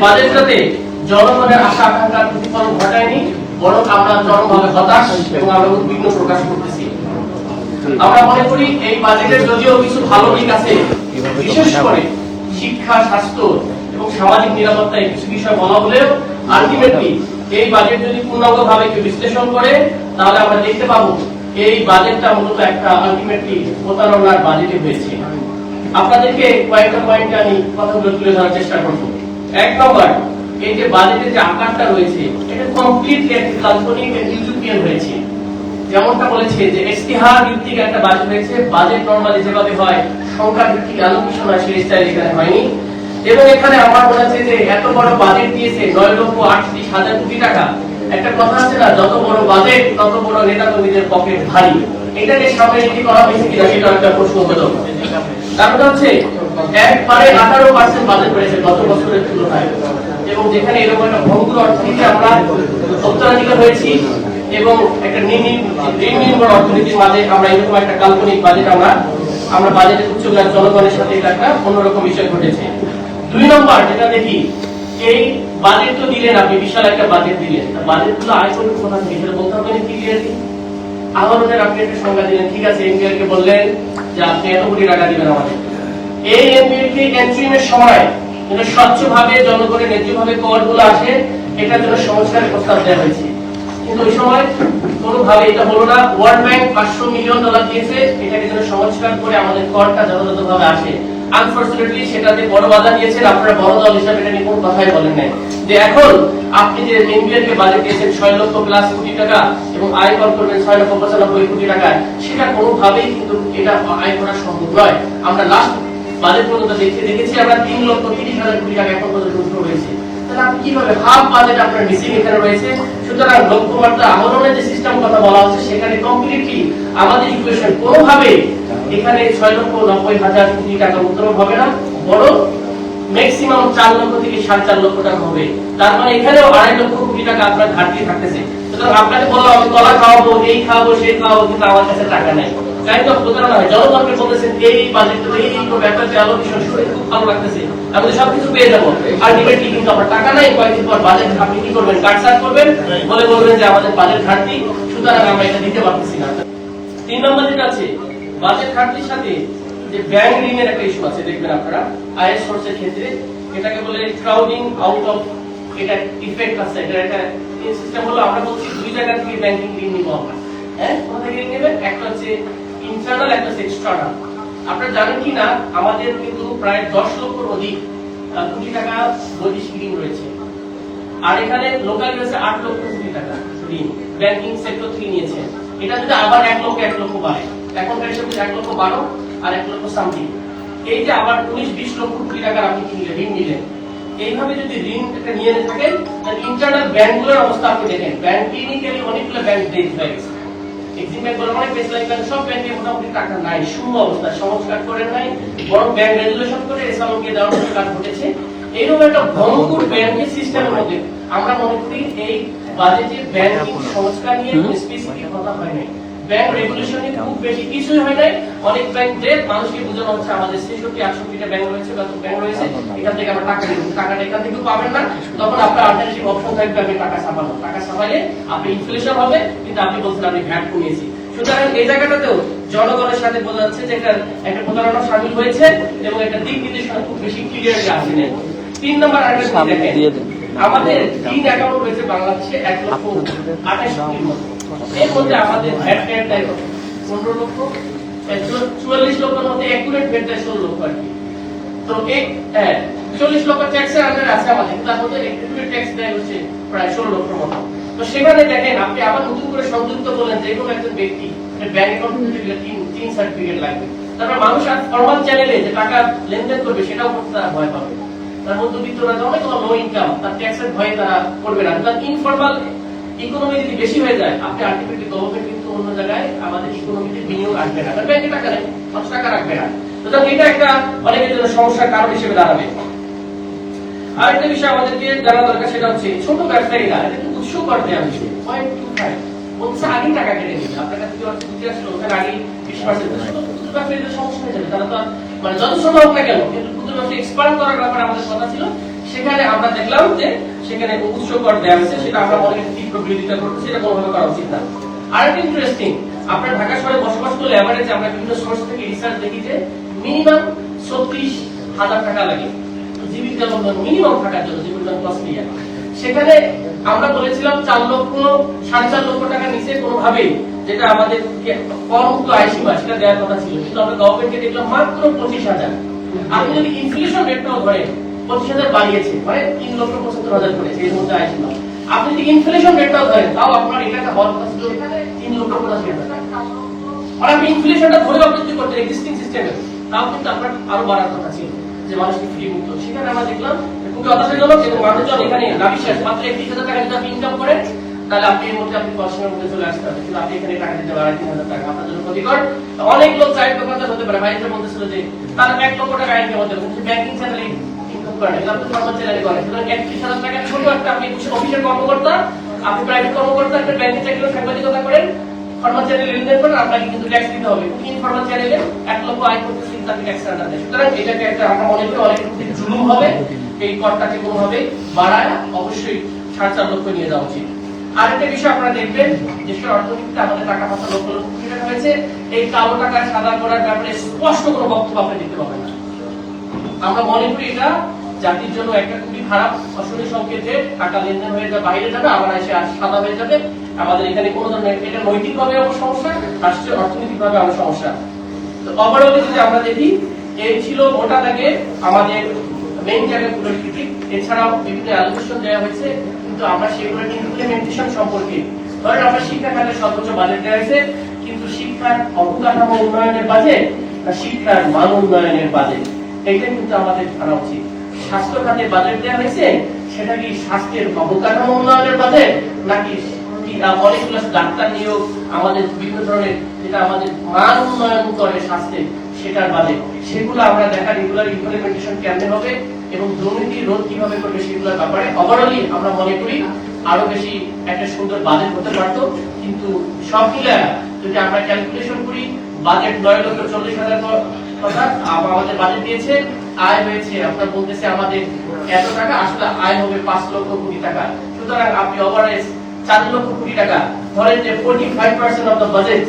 বাজেটটাতে জনগণের আশা আকাঙ্ক্ষার প্রতিফলন ঘটায়নি, বরং আমরা চরমভাবে হতাশ এবং আমরা উদ্বিগ্ন প্রকাশ করতেছি। আমরা মনে করি এই বাজেটের যদিও কিছু ভালো দিক আছে, বিশেষ করে শিক্ষা, স্বাস্থ্য এবং সামাজিক নিরাপত্তায় কিছু বিষয় বলা হলেও আলটিমেটলি এই বাজেট যদি পূর্ণাঙ্গভাবে কেউ বিশ্লেষণ করে তাহলে আমরা দেখতে পাবো এই বাজেটটা মূলত একটা আলটিমেটলি প্রতারণার বাজেটে হয়েছে। আপনাদেরকে কয়েকটা পয়েন্ট আমি কথাগুলো তুলে ধরার চেষ্টা করব। এক নম্বর, এই যে বাজেটের যে আকারটা রয়েছে এটা কমপ্লিটলি একটা কাল্পনিক ইউটোপিয়ান হয়েছে। যেমনটা বলেছে যে ইস্তিহার ভিত্তিক একটা বাজেট হয়েছে। বাজেট নরমালি যেভাবে হয় সংখ্যা ভিত্তিক আলোকেশন হয় সেই স্টাইল এখানে হয়নি। এবং এখানে আমার মনে হচ্ছে যে এত বড় বাজেট দিয়েছে 9,38,000 কোটি টাকা। একটা কথা আছে না, যত বড় বাজেট তত বড় নেতা কর্মীদের পকেট ভারী। এটাকে সামনে রেখে করা হয়েছে কিনা সেটা একটা প্রশ্ন হলো। কারণ হচ্ছে একবারে 18% বাজেট বেড়েছে গত বছরের তুলনায়, এবং যেখানে এরকম একটা ভঙ্গুর অর্থনীতি আমরা উত্তরাধিকার হয়েছি এবং একটা নির্নির্ভর অর্থনীতির মাঝে আমরা এরকম একটা কাল্পনিক বাজেট আমরা বাজেটের উচ্চগ্রাস জনগণের সাথে এটা একটা অন্যরকম বিষয় ঘটেছে। 2 নম্বর যেটা দেখি, এই বাজেট তো দিলেন আপনি, বিশাল একটা বাজেট দিলেন, বাজেটগুলো আয় করবে কোথা থেকে সেটা বলতে হবে না। ক্লিয়ারলি আহরণের আপনি একটা সংজ্ঞা দিলেন, ঠিক আছে, এমপিআর কে বললেন যে আপনি এত কোটি টাকা দিবেন আমাদের। এই এমপিআর কে এন্ট্রিমের সময় যেন স্বচ্ছভাবে জনগণের ন্যায্যভাবে করগুলো আসে, এটার জন্য সংস্কারের প্রস্তাব দেওয়া হয়েছে। কিন্তু ওই সময় কোনোভাবে এটা হলো না। ওয়ার্ল্ড ব্যাংক $500 মিলিয়ন দিয়েছে এটাকে যেন সংস্কার করে আমাদের করটা যথাযথভাবে আসে। আনফরচুনেটলি সেটাতে বড় বাধা দিয়েছেন আপনারা, বড় দল হিসাবে এটা নিয়ে কোনো কথাই বলেন নাই। যে এখন আপনি যে এমপিআর কে বাজেট দিয়েছেন 6 লক্ষ প্লাস কোটি টাকা এবং আয় কর করবেন 6,95 কোটি টাকা, সেটা কোনোভাবেই কিন্তু এটা আয় করা সম্ভব নয়। আমরা লাস্ট বাজেট পর্যন্ত দেখেছি আমরা 3,30,000 কোটি টাকা এখন পর্যন্ত উঠে রয়েছে। তাহলে আপনি কিভাবে হাফ বাজেট আপনার মিসিং এখানে রয়েছে। সুতরাং লক্ষ্যমাত্রা আহরণের যে সিস্টেম কথা বলা হচ্ছে সেখানে কমপ্লিটলি আমাদের ইকুয়েশন কোনোভাবে এখানে 6,90,000 কোটি টাকা উত্তরণ হবে না, বড় ম্যাক্সিমাম 4 লক্ষ থেকে 4.5 লক্ষ টাকা হবে। তার মানে এখানেও 2.5 লক্ষ কোটি টাকা আপনার ঘাটতি থাকতেছে। সুতরাং আপনাকে বললাম আমি কলা খাওয়াবো, এই খাওয়াবো, সেই খাওয়াবো, কিন্তু আমার কাছে টাকা নাই। তাই তো প্রতারণা হয়। জনগণকে বলতেছেন এই বাজেট এই ব্যাপারটা আলোচনা শুনে খুব ভালো লাগতেছে, আমি সবকিছু পেয়ে যাবো, আলটিমেটলি কিন্তু আমার টাকা নাই। কয়েকদিন পর বাজেট আপনি কি করবেন, কাটছাট করবেন, বলবেন যে আমাদের বাজেট ঘাটতি, সুতরাং আমরা এটা দিতে পারতেছি না। 3 নম্বর যেটা আছে, বাজেট ঘাটতির সাথে যে ব্যাংক ঋণের একটা ইস্যু আছে, দেখবেন আপনারা আয়ের সোর্সের ক্ষেত্রে এটাকে বলে ক্রাউডিং আউট অফ, এটা ইফেক্ট আছে। এটা একটা সিস্টেম হলো, আমরা বলছি 2 জায়গা থেকে ব্যাংকিং ঋণ নিব আমরা। হ্যাঁ, কোথা থেকে ঋণ নেবেন? একটা হচ্ছে ইন্টারনাল, একটা হচ্ছে এক্সটার্নাল। আপনারা জানেন কি না, আমাদের কিন্তু প্রায় 10 লক্ষর অধিক কোটি টাকা বৈদেশিক ঋণ রয়েছে, আর এখানে লোকাল রয়েছে 8 লক্ষ কোটি টাকা ঋণ ব্যাংকিং সেক্টর থেকে নিয়েছে। এটা যদি আবার 1 লক্ষ বাড়ে, এখনকার হিসেবে 1,12,000 আর 1 লক্ষ সামথিং, এই যে আবার 19-20 লক্ষ কোটি টাকার আপনি ঋণ নিলেন, এইভাবে যদি ঋণ একটা নিয়ে থাকেন তাহলে ইন্টারনাল ব্যাংকগুলোর অবস্থা আপনি দেখেন। ব্যাংক ক্লিনিক্যালি অনেকগুলো ব্যাংক ডেট হয়ে গেছে, এক্সিম ব্যাংক বলে অনেক বেশ ব্যাংক, সব ব্যাংকে মোটামুটি টাকা নাই, শূন্য অবস্থা, সংস্কার করে নাই, বরং ব্যাংক রেজুলেশন করে এসআলকে দেওয়ার কাজ ঘটেছে। এইরকম একটা ভঙ্গুর ব্যাংকের সিস্টেমের মধ্যে আমরা মনে করি এই বাজেটে ব্যাংকিং সংস্কার নিয়ে স্পেসিফিক কথা হয় নাই, ব্যাংক রেগুলেশন নিয়ে খুব বেশি কিছুই হয় নাই। অনেক ব্যাংক ডেট মানুষকে বোঝানো হচ্ছে আমাদের 66-68টা ব্যাংক রয়েছে বা ব্যাংক রয়েছে, এখান থেকে আমরা টাকা নিব, টাকাটা এখান থেকে পাবেন না, তখন আপনার অল্টারনেটিভ অপশন থাকবে আপনি টাকা ছাপানো, টাকা ছাপালে আপনি ইনফ্লেশন হবে, কিন্তু আপনি বলছেন আপনি ভ্যাট কমিয়েছি। সুতরাং এই জায়গাটাতেও জনগণের সাথে বোঝা যাচ্ছে যে একটা প্রতারণা শামিল হয়েছে এবং একটা দিক নির্দেশনা খুব বেশি ক্লিয়ারলি আসে নাই। 3 নম্বর আরেকটা দেখেন, আমাদের ঋণ অ্যাকাউন্ট রয়েছে বাংলাদেশে 1,28,00,000 মতো। এর মধ্যে আমাদের ভ্যাট দেয় 15 লক্ষ, 44 লক্ষের মধ্যে অ্যাকুরেট ভ্যাট দেয় 16 লক্ষ আর কি। তো এই 40 লক্ষ ট্যাক্সের আন্ডারে আছে আমাদের, তার মধ্যে অ্যাকুরেট ট্যাক্স দেয় হচ্ছে প্রায় 16 লক্ষের মতো। তো সেখানে দেখেন আপনি আবার নতুন করে সংযুক্ত করলেন যে কোনো একজন ব্যক্তি ব্যাংক অ্যাকাউন্ট খুলতে গেলে 3 সার্টিফিকেট লাগবে। তারপর মানুষ আর ফরমাল চ্যানেলে যে টাকা লেনদেন করবে সেটাও করতে তারা ভয় পাবে। তার মধ্যবিত্তরা অনেক লো ইনকাম, তার ট্যাক্সের ভয়ে তারা করবে না। তার ইনফরমাল ইকোনমি যদি বেশি হয়ে যায়, আপনি আলটিমেটলি গভর্নমেন্ট কিন্তু অন্য জায়গায় আমাদের ইকোনমিতে বিনিয়োগ আসবে না, কারণ ব্যাংকে টাকা নেই, মানুষ টাকা রাখবে না। সুতরাং এটা একটা অনেকের জন্য সমস্যার কারণ হিসেবে দাঁড়াবে। আরেকটা বিষয় আমাদেরকে জানা দরকার, সেটা হচ্ছে ছোট ব্যবসায়ীরা এটা উৎস কর দেওয়া হয়েছে 0.25, বলছে আগে টাকা কেটে নেবে, আপনার কাছে যদি বুঝে আসলো ওখানে আগে 20% ব্যবসায়ীদের সমস্যা হয়ে যাবে। তারা তো মানে যত ছোট হোক না কেন, কিন্তু ক্ষুদ্র ব্যবসা এক্সপান্ড করার ব্যাপারে আমাদের কথা ছিল, সেখানে আমরা দেখলাম যে সেখানে উচ্চ কর দেওয়া হয়েছে, সেটা আমরা মনে করি তীব্র বিরোধিতা করতে, সেটা কোনোভাবে করা উচিত না। আরেকটা ইন্টারেস্টিং, আপনার ঢাকা শহরে বসবাস করলে এভারেজ আমরা বিভিন্ন সোর্স থেকে রিসার্চ দেখি যে মিনিমাম 36,000 টাকা লাগে জীবিকা মিনিমাম থাকার জন্য, জীবিকা কস্টলি। সেখানে আমরা বলেছিলাম 4 লক্ষ 4.5 লক্ষ টাকা নিচে কোনোভাবেই, যেটা আমাদের কর্মুক্ত আয় সীমা, সেটা দেওয়ার কথা ছিল, কিন্তু আমরা গভর্নমেন্টকে দেখলাম মাত্র 25,000। আপনি যদি ইনফ্লেশন রেটটাও ধরেন 25,000 বাড়িয়েছে, মানে 3,75,000 করেছে এর মধ্যে আয় সীমা। আপনি যদি ইনফ্লেশন রেটটাও ধরেন, তাও আপনার এটাকে হওয়ার কথা ছিল 3,85,000 টাকা। আর আপনি ইনফ্লেশনটা ধরে অবৃদ্ধি করতেন এক্সিস্টিং সিস্টেমে, তাও কিন্তু আপনার আরো বাড়ার কথা ছিল যে মানুষকে ফ্রি মুক্ত। সেখানে আমরা দেখলাম খুবই হতাশাজনক, এবং মানুষজন এখানে নাবিশ্বাস মাত্র 31,000 টাকা যদি আপনি ইনকাম করেন, তাহলে আপনি এর মধ্যে আপনি পড়াশোনার মধ্যে চলে আসতে হবে, কিন্তু আপনি এখানে টাকা দিতে পারেন 3,000 টাকা, আপনার জন্য ক্ষতিকর। অনেক লোক চাইল্ড দোকানদার হতে পারে, বাইরে বলতেছিল যে তারা 1 লক্ষ টাকা ইনকাম হতে পারে, কিন্তু ব্যাংকিং চ্যানেলে ইনকাম করে না, আপনি ফর্মাল চ্যানেলে করেন। সুতরাং 31,000 টাকা ছোট একটা, আপনি অফিসের কর্মকর্তা, আপনি প্রাইভেট কর্মকর্তা, একটা ব্যাংকিং চাকরি সাংবাদিকতা করেন, ফর্মাল চ্যানেলে লেনদেন করেন, আপনাকে কিন্তু ট্যাক্স দিতে হবে। ইনফর্মাল চ্যানেলে 1 লক্ষ আয় করতেছেন, কিন্তু আপনি ট্যাক্স না দেন। সুতরাং এটাকে একটা আমরা মনে করি অনেক থেকে জুলুম হবে, এই করটাকে কোনোভাবে বাড়ায় অবশ্যই 4.5 লক্ষ নিয়ে যাওয়া উচিত। আরেকটা বিষয় আপনারা দেখবেন, দেশের অর্থনীতিতে আমাদের টাকা পয়সা লক্ষ লক্ষ কোটি টাকা হয়েছে, এই কালো টাকা সাদা করার ব্যাপারে স্পষ্ট কোনো বক্তব্য আপনি দেখতে পাবেন না। আমরা মনে করি এটা জাতির জন্য একটা খুবই খারাপ অশনি সংকেত, যে টাকা লেনদেন হয়ে যাবে, বাইরে যাবে, আবার এসে সাদা হয়ে যাবে। আমাদের এখানে কোনো ধরনের, এটা নৈতিকভাবে আমার সমস্যা, রাষ্ট্রীয় অর্থনৈতিকভাবে আমার সমস্যা। তো ওভারঅল যদি আমরা দেখি, এই ছিল মোটা দাগে আমাদের মেইন জায়গাগুলোর ক্রিটিক। এছাড়াও বিভিন্ন অ্যালোকেশন দেওয়া হয়েছে, কিন্তু আমরা সেগুলোর ইমপ্লিমেন্টেশন সম্পর্কে, ধরেন আমরা শিক্ষা খাতের সর্বোচ্চ বাজেট দেওয়া হয়েছে, কিন্তু শিক্ষার অবকাঠামো উন্নয়নের বাজেট না শিক্ষার মান উন্নয়নের বাজেট, এইটা কিন্তু আমাদের জানা উচিত। স্বাস্থ্য খাতের বাজেট দেওয়া হয়েছে, সেটা কি স্বাস্থ্যের অবকাঠামো উন্নয়নের বাজেট, নাকি অনেকগুলো ডাক্তার নিয়োগ, আমাদের বিভিন্ন ধরনের যেটা আমাদের মান উন্নয়ন করে স্বাস্থ্যে, সেটার বাজেট, সেগুলো আমরা দেখা রেগুলার ইমপ্লিমেন্টেশন কেমনে হবে এবং দুর্নীতি রোধ কিভাবে করবে, সেগুলোর ব্যাপারে ওভারঅলি আমরা মনে করি আরো বেশি একটা সুন্দর বাজেট হতে পারতো। কিন্তু সব মিলে যদি আমরা ক্যালকুলেশন করি, বাজেট 9,40,000 কথা আমাদের বাজেট দিয়েছে, আয় হয়েছে আপনার বলতেছে আমাদের এত টাকা, আসলে আয় হবে 5 লক্ষ কোটি টাকা। সুতরাং আপনি ওভারেজ 4 লক্ষ কোটি টাকা ধরেন যে 45% of the budget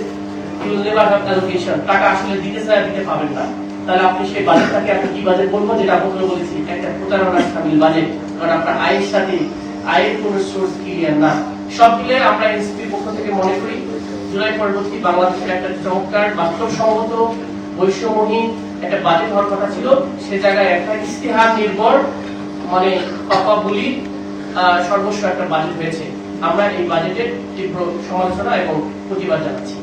you will never have allocation, টাকা আসলে দিতে পাবেন না। তাহলে আপনি সেই বাজেটটাকে আপনি কি বাজেট বলবো, যেটা আপনাকে বলেছি একটা প্রতারণার শামিল বাজেট, কারণ আপনার আয়ের সাথে আয়ের কোনো সোর্স ক্লিয়ার না। সব মিলে আমরা এনসিপির পক্ষ থেকে মনে করি জুলাই পরবর্তী বাংলাদেশের একটা চমৎকার বাস্তবসম্মত বৈষম্যহীন একটা বাজেট হওয়ার কথা ছিল, সে জায়গায় একটা ইস্তেহার নির্ভর মানে পাপা বলি সর্বস্ব একটা বাজেট হয়েছে। আমরা এই বাজেটের তীব্র সমালোচনা এবং প্রতিবাদ জানাচ্ছি।